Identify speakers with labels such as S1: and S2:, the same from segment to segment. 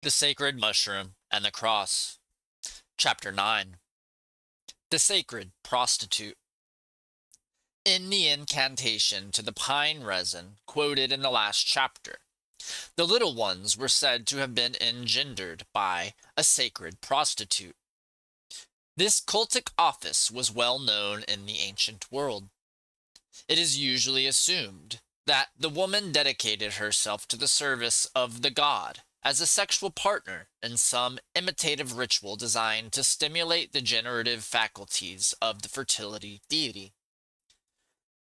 S1: The Sacred Mushroom and the Cross. Chapter 9. The Sacred Prostitute. In the incantation to the pine resin quoted in the last chapter, the little ones were said to have been engendered by a sacred prostitute. This cultic office was well known in the ancient world. It is usually assumed that the woman dedicated herself to the service of the god as a sexual partner in some imitative ritual designed to stimulate the generative faculties of the fertility deity.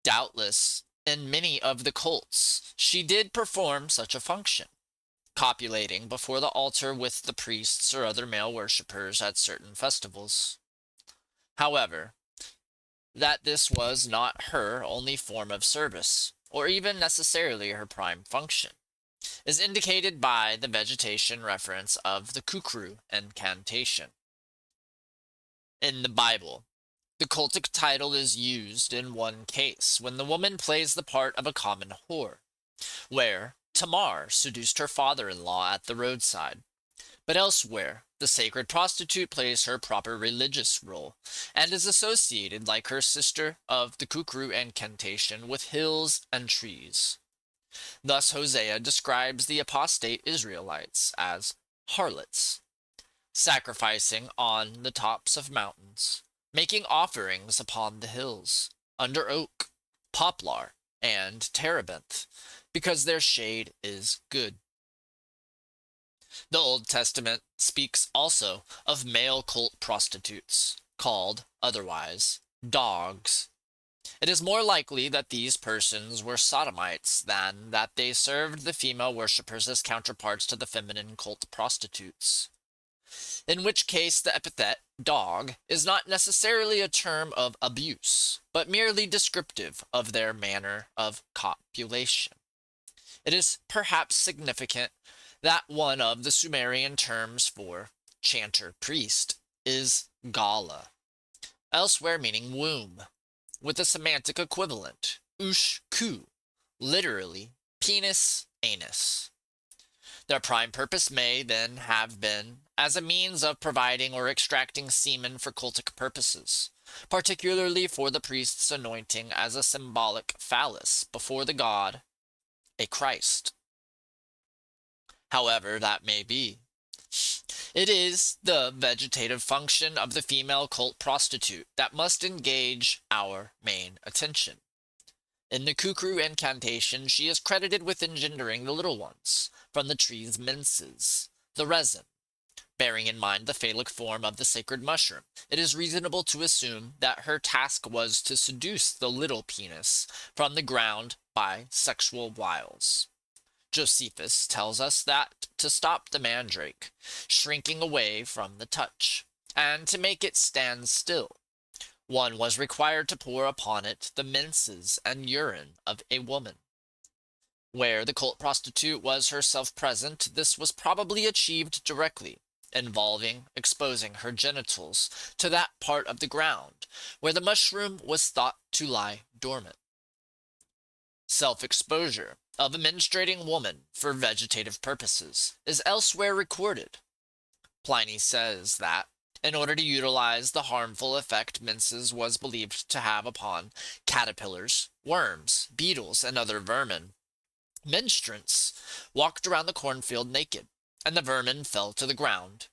S1: Doubtless, in many of the cults, she did perform such a function, copulating before the altar with the priests or other male worshippers at certain festivals. However, that this was not her only form of service, or even necessarily her prime function, is indicated by the vegetation reference of the kukru incantation. In the Bible, the cultic title is used in one case when the woman plays the part of a common whore, where Tamar seduced her father-in-law at the roadside. But elsewhere, the sacred prostitute plays her proper religious role, and is associated, like her sister of the kukru incantation, with hills and trees. Thus Hosea describes the apostate Israelites as harlots, sacrificing on the tops of mountains, making offerings upon the hills, under oak, poplar, and terebinth, because their shade is good. The Old Testament speaks also of male cult prostitutes, called, otherwise, dogs. It is more likely that these persons were sodomites than that they served the female worshippers as counterparts to the feminine cult prostitutes. In which case the epithet dog is not necessarily a term of abuse, but merely descriptive of their manner of copulation. It is perhaps significant that one of the Sumerian terms for chanter priest is gala, elsewhere meaning womb, with a semantic equivalent, ush-ku, literally penis, anus. Their prime purpose may then have been as a means of providing or extracting semen for cultic purposes, particularly for the priest's anointing as a symbolic phallus before the god, a Christ. However that may be, it is the vegetative function of the female cult prostitute that must engage our main attention. In the kukru incantation, she is credited with engendering the little ones from the tree's menses, the resin. Bearing in mind the phallic form of the sacred mushroom, it is reasonable to assume that her task was to seduce the little penis from the ground by sexual wiles. Josephus tells us that to stop the mandrake, shrinking away from the touch, and to make it stand still, one was required to pour upon it the menses and urine of a woman. Where the cult prostitute was herself present, this was probably achieved directly, involving exposing her genitals to that part of the ground where the mushroom was thought to lie dormant. Self-exposure of a menstruating woman for vegetative purposes is elsewhere recorded. Pliny says that, in order to utilize the harmful effect menses was believed to have upon caterpillars, worms, beetles, and other vermin, menstruants walked around the cornfield naked, and the vermin fell to the ground.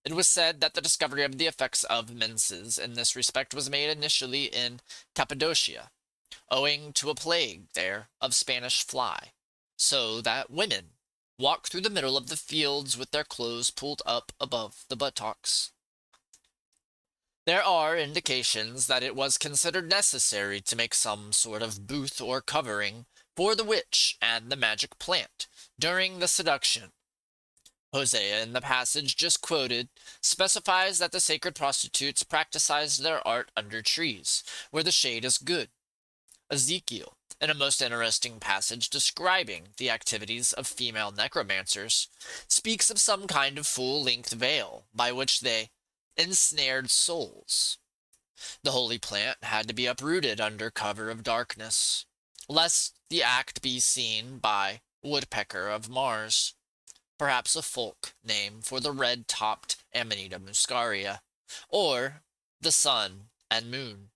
S1: It was said that the discovery of the effects of menses in this respect was made initially in Cappadocia, owing to a plague there of Spanish fly, so that women walked through the middle of the fields with their clothes pulled up above the buttocks. There are indications that it was considered necessary to make some sort of booth or covering for the witch and the magic plant during the seduction. Hosea, in the passage just quoted, specifies that the sacred prostitutes practiced their art under trees, where the shade is good. Ezekiel, in a most interesting passage describing the activities of female necromancers, speaks of some kind of full-length veil by which they ensnared souls. The holy plant had to be uprooted under cover of darkness, lest the act be seen by woodpecker of Mars. perhaps a folk name for the red-topped Amanita muscaria, or the sun and moon.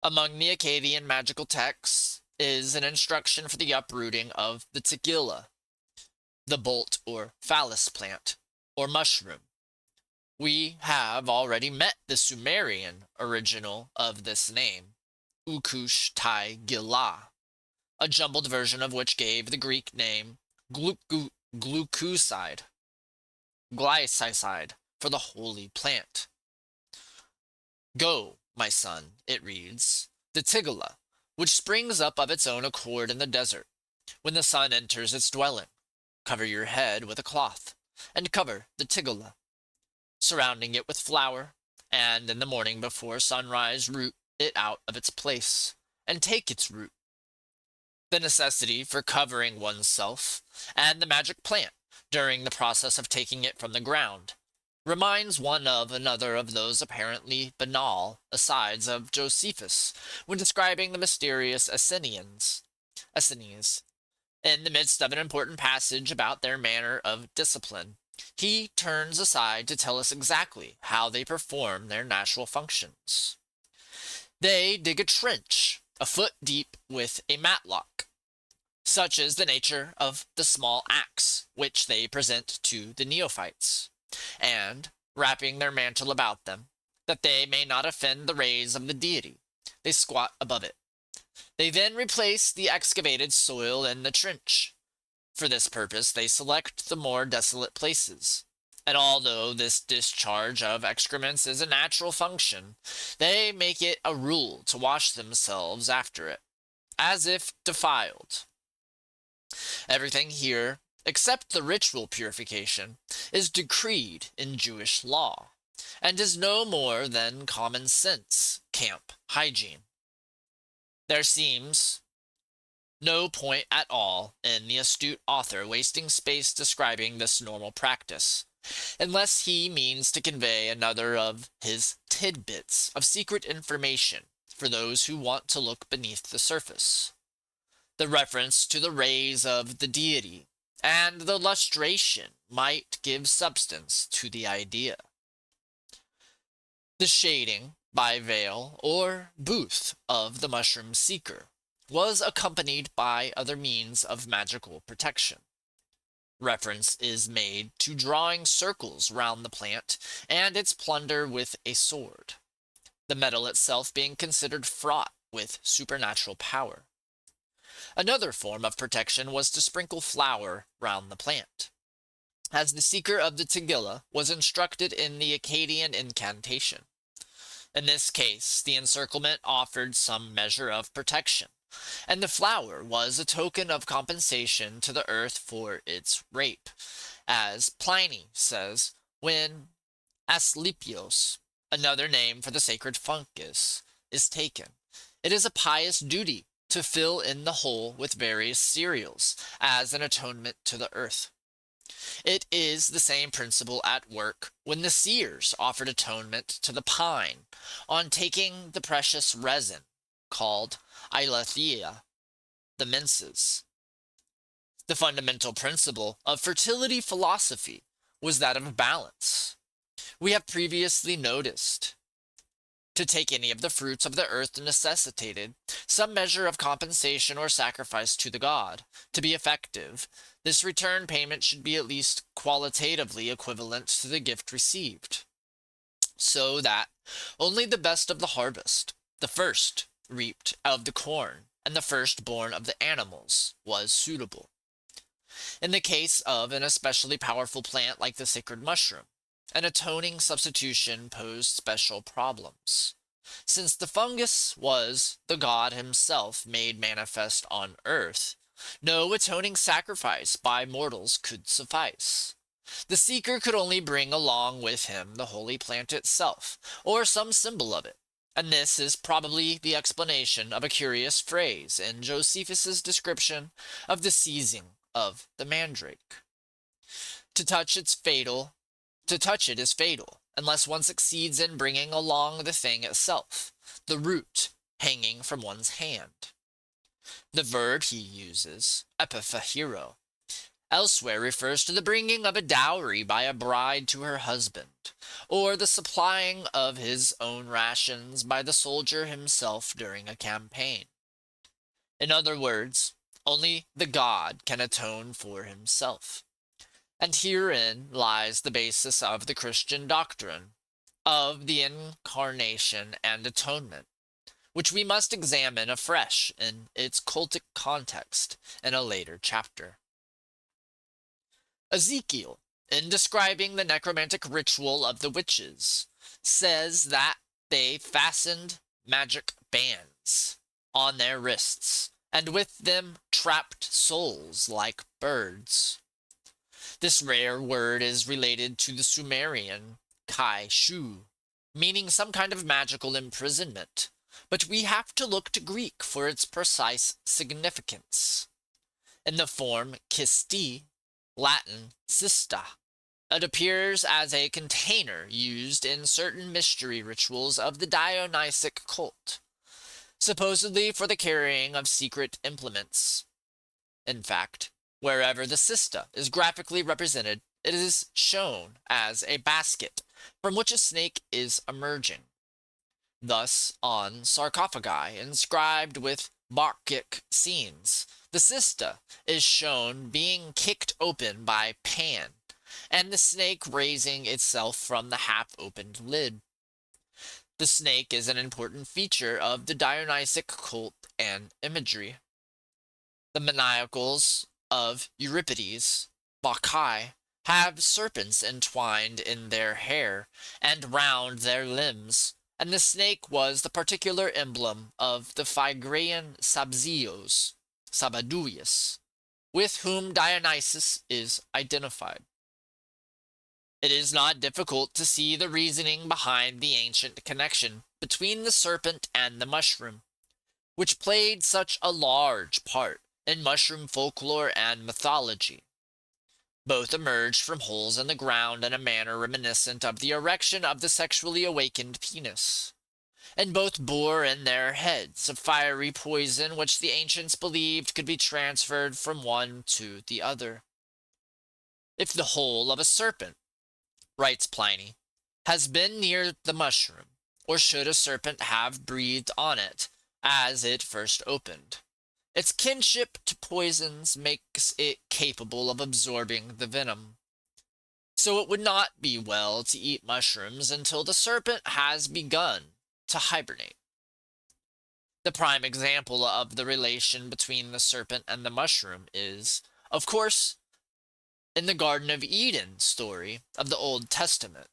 S1: Among the Akkadian magical texts is an instruction for the uprooting of the tigilla, the bolt or phallus plant, or mushroom. We have already met the Sumerian original of this name, Ukush Tai Gila, a jumbled version of which gave the Greek name glucoside, glycoside, for the holy plant. Go, my son, it reads, the tigilla, which springs up of its own accord in the desert, when the sun enters its dwelling. Cover your head with a cloth, and cover the tigilla, surrounding it with flour, and in the morning before sunrise root it out of its place, and take its root. The necessity for covering oneself, and the magic plant, during the process of taking it from the ground, reminds one of another of those apparently banal asides of Josephus when describing the mysterious Essenes, in the midst of an important passage about their manner of discipline. He turns aside to tell us exactly how they perform their natural functions. They dig a trench, a foot deep with a matlock. Such is the nature of the small axe which they present to the neophytes, and, wrapping their mantle about them, that they may not offend the rays of the deity, they squat above it. They then replace the excavated soil in the trench. For this purpose they select the more desolate places, and although this discharge of excrements is a natural function, they make it a rule to wash themselves after it, as if defiled. Everything here, except the ritual purification, is decreed in Jewish law, and is no more than common sense camp hygiene. There seems no point at all in the astute author wasting space describing this normal practice, unless he means to convey another of his tidbits of secret information for those who want to look beneath the surface. The reference to the rays of the deity and the lustration might give substance to the idea. The shading by veil or booth of the mushroom seeker was accompanied by other means of magical protection. Reference is made to drawing circles round the plant and its plunder with a sword, the metal itself being considered fraught with supernatural power. Another form of protection was to sprinkle flour round the plant, as the seeker of the tigilla was instructed in the Akkadian incantation. In this case, the encirclement offered some measure of protection, and the flower was a token of compensation to the earth for its rape, as Pliny says, when Asclepios, another name for the sacred fungus, is taken. It is a pious duty to fill in the hole with various cereals as an atonement to the earth. It is the same principle at work when the seers offered atonement to the pine on taking the precious resin called Eileithia, the menses. The fundamental principle of fertility philosophy was that of balance. We have previously noticed to take any of the fruits of the earth necessitated some measure of compensation or sacrifice to the god. To be effective, this return payment should be at least qualitatively equivalent to the gift received, so that only the best of the harvest, the first reaped of the corn, and the firstborn of the animals, was suitable. In the case of an especially powerful plant like the sacred mushroom, an atoning substitution posed special problems. Since the fungus was the god himself made manifest on earth, no atoning sacrifice by mortals could suffice. The seeker could only bring along with him the holy plant itself, or some symbol of it, and this is probably the explanation of a curious phrase in Josephus's description of the seizing of the mandrake. To touch it is fatal, unless one succeeds in bringing along the thing itself, the root hanging from one's hand. The verb he uses, epiphahero, Elsewhere refers to the bringing of a dowry by a bride to her husband, or the supplying of his own rations by the soldier himself during a campaign. In other words, only the god can atone for himself. And herein lies the basis of the Christian doctrine of the incarnation and atonement, which we must examine afresh in its cultic context in a later chapter. Ezekiel, in describing the necromantic ritual of the witches, says that they fastened magic bands on their wrists, and with them trapped souls like birds. This rare word is related to the Sumerian kai shu, meaning some kind of magical imprisonment, but we have to look to Greek for its precise significance. In the form kisti, Latin cista, it appears as a container used in certain mystery rituals of the Dionysic cult, supposedly for the carrying of secret implements. In fact, wherever the cista is graphically represented, it is shown as a basket from which a snake is emerging. Thus, on sarcophagi inscribed with Bacchic scenes, the cista is shown being kicked open by Pan, and the snake raising itself from the half-opened lid. The snake is an important feature of the Dionysic cult and imagery. The maniacals of Euripides, Bacchae, have serpents entwined in their hair and round their limbs, and the snake was the particular emblem of the Phrygian Sabzios, Sabadouius, with whom Dionysus is identified. It is not difficult to see the reasoning behind the ancient connection between the serpent and the mushroom, which played such a large part in mushroom folklore and mythology. Both emerged from holes in the ground in a manner reminiscent of the erection of the sexually awakened penis, and both bore in their heads a fiery poison which the ancients believed could be transferred from one to the other. If the hole of a serpent, writes Pliny, has been near the mushroom, or should a serpent have breathed on it as it first opened, its kinship to poisons makes it capable of absorbing the venom. So it would not be well to eat mushrooms until the serpent has begun to hibernate. The prime example of the relation between the serpent and the mushroom is, of course, in the Garden of Eden story of the Old Testament.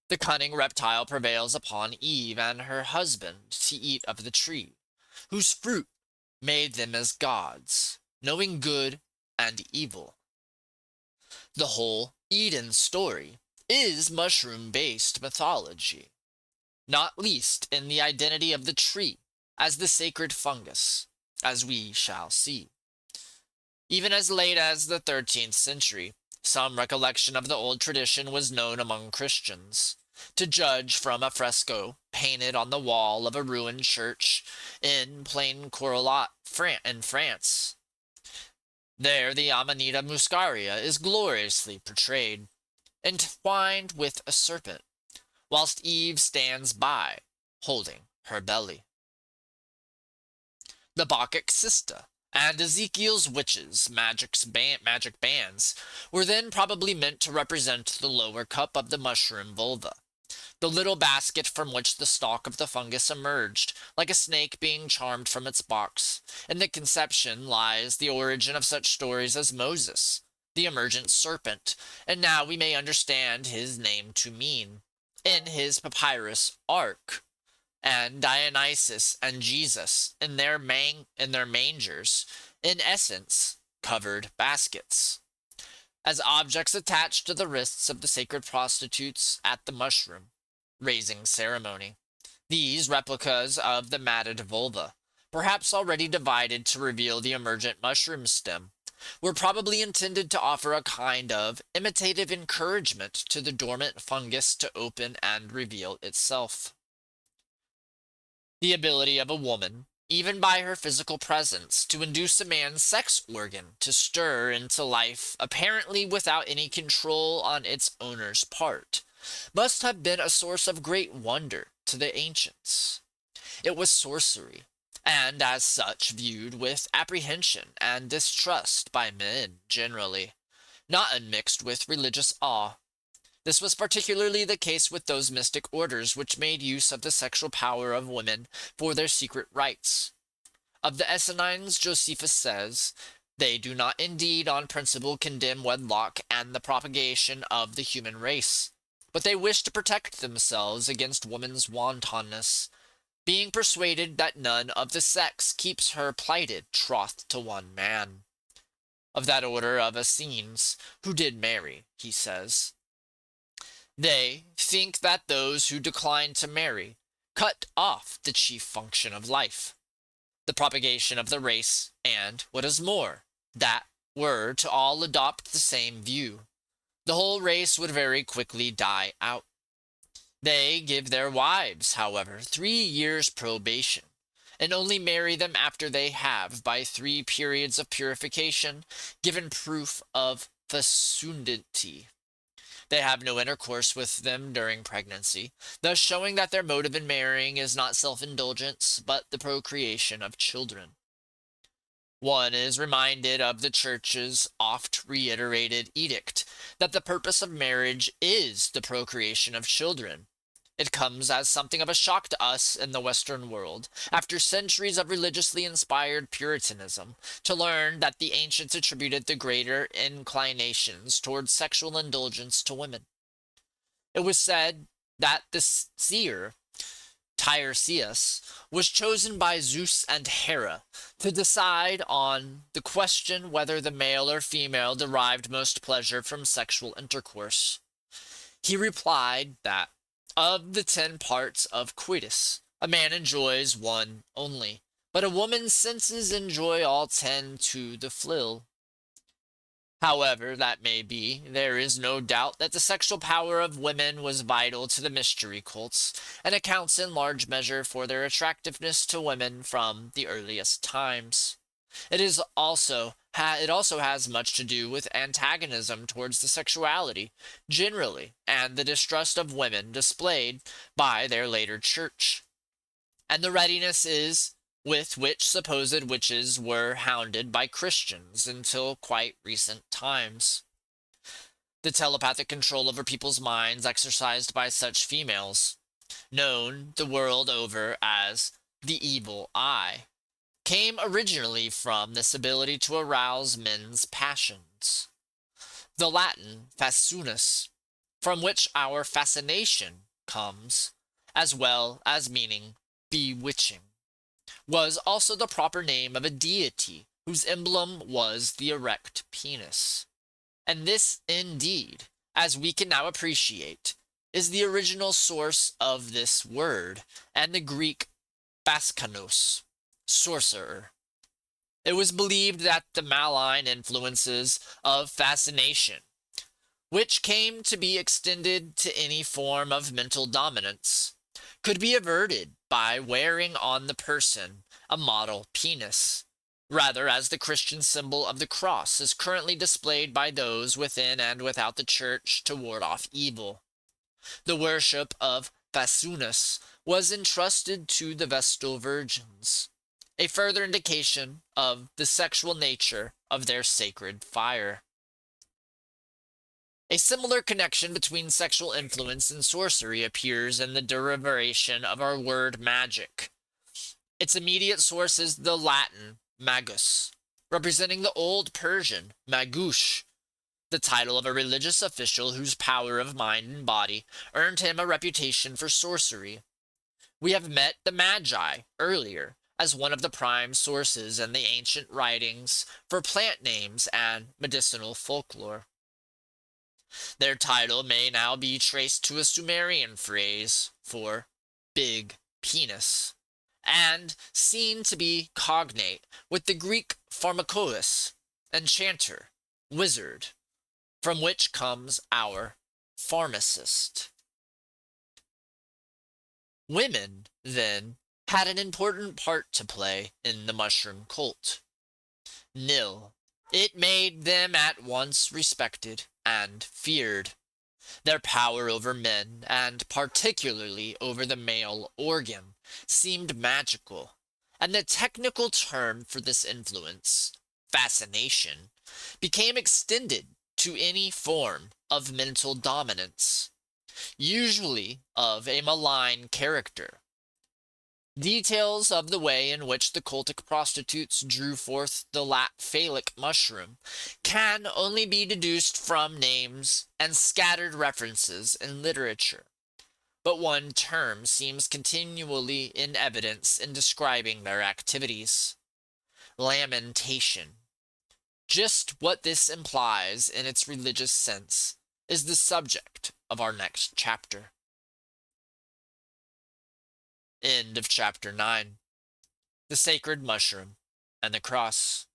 S1: The cunning reptile prevails upon Eve and her husband to eat of the tree, whose fruit made them as gods, knowing good and evil. The whole Eden story is mushroom-based mythology, not least in the identity of the tree as the sacred fungus, as we shall see. Even as late as the 13th century, some recollection of the old tradition was known among Christians, to judge from a fresco painted on the wall of a ruined church in Plain Corollat in France. There the Amanita muscaria is gloriously portrayed, entwined with a serpent, whilst Eve stands by, holding her belly. The Bacchic cista and Ezekiel's witches' magic bands were then probably meant to represent the lower cup of the mushroom vulva, the little basket from which the stalk of the fungus emerged, like a snake being charmed from its box. In the conception lies the origin of such stories as Moses, the emergent serpent, and now we may understand his name to mean, in his papyrus ark, and Dionysus and Jesus in their mangers, in essence, covered baskets, as objects attached to the wrists of the sacred prostitutes at the mushroom raising ceremony. These replicas of the matted vulva, perhaps already divided to reveal the emergent mushroom stem, were probably intended to offer a kind of imitative encouragement to the dormant fungus to open and reveal itself. The ability of a woman, even by her physical presence, to induce a man's sex organ to stir into life, apparently without any control on its owner's part, must have been a source of great wonder to the ancients. It was sorcery, and as such viewed with apprehension and distrust by men generally, not unmixed with religious awe. This was particularly the case with those mystic orders which made use of the sexual power of women for their secret rites. Of the Essenines, Josephus says, "They do not indeed on principle condemn wedlock and the propagation of the human race, but they wish to protect themselves against woman's wantonness, being persuaded that none of the sex keeps her plighted troth to one man." Of that order of Essenes, who did marry, he says, "They think that those who decline to marry cut off the chief function of life, the propagation of the race, and, what is more, that were to all adopt the same view, the whole race would very quickly die out. They give their wives, however, 3 years' probation, and only marry them after they have, by 3 periods of purification, given proof of fecundity. They have no intercourse with them during pregnancy, thus showing that their motive in marrying is not self-indulgence, but the procreation of children. One is reminded of the Church's oft reiterated edict that the purpose of marriage is the procreation of children. It comes as something of a shock to us in the Western world, after centuries of religiously inspired Puritanism, to learn that the ancients attributed the greater inclinations towards sexual indulgence to women. It was said that the seer, Tiresias, was chosen by Zeus and Hera to decide on the question whether the male or female derived most pleasure from sexual intercourse. He replied that of the 10 parts of coitus, a man enjoys one only, but a woman's senses enjoy all 10 to the full. However that may be, there is no doubt that the sexual power of women was vital to the mystery cults, and accounts in large measure for their attractiveness to women from the earliest times. It also has much to do with antagonism towards the sexuality, generally, and the distrust of women displayed by their later church, and the readiness is with which supposed witches were hounded by Christians until quite recent times. The telepathic control over people's minds exercised by such females, known the world over as the evil eye, came originally from this ability to arouse men's passions. The Latin fascinus, from which our fascination comes, as well as meaning bewitching, was also the proper name of a deity whose emblem was the erect penis. And this, indeed, as we can now appreciate, is the original source of this word, and the Greek baskanos, sorcerer. It was believed that the malign influences of fascination, which came to be extended to any form of mental dominance, could be averted by wearing on the person a model penis, rather as the Christian symbol of the cross is currently displayed by those within and without the church to ward off evil. The worship of Fascinus was entrusted to the Vestal Virgins, a further indication of the sexual nature of their sacred fire. A similar connection between sexual influence and sorcery appears in the derivation of our word magic. Its immediate source is the Latin magus, representing the Old Persian magush, the title of a religious official whose power of mind and body earned him a reputation for sorcery. We have met the Magi earlier as one of the prime sources in the ancient writings for plant names and medicinal folklore. Their title may now be traced to a Sumerian phrase for big penis, and seen to be cognate with the Greek pharmakois, enchanter, wizard, from which comes our pharmacist. Women, then, had an important part to play in the mushroom cult. Nil. It made them at once respected and feared. Their power over men, and particularly over the male organ, seemed magical, and the technical term for this influence, fascination, became extended to any form of mental dominance, usually of a malign character. Details of the way in which the cultic prostitutes drew forth the phallic mushroom can only be deduced from names and scattered references in literature, but one term seems continually in evidence in describing their activities: lamentation. Just what this implies in its religious sense is the subject of our next chapter. End of chapter 9. The Sacred Mushroom and the Cross.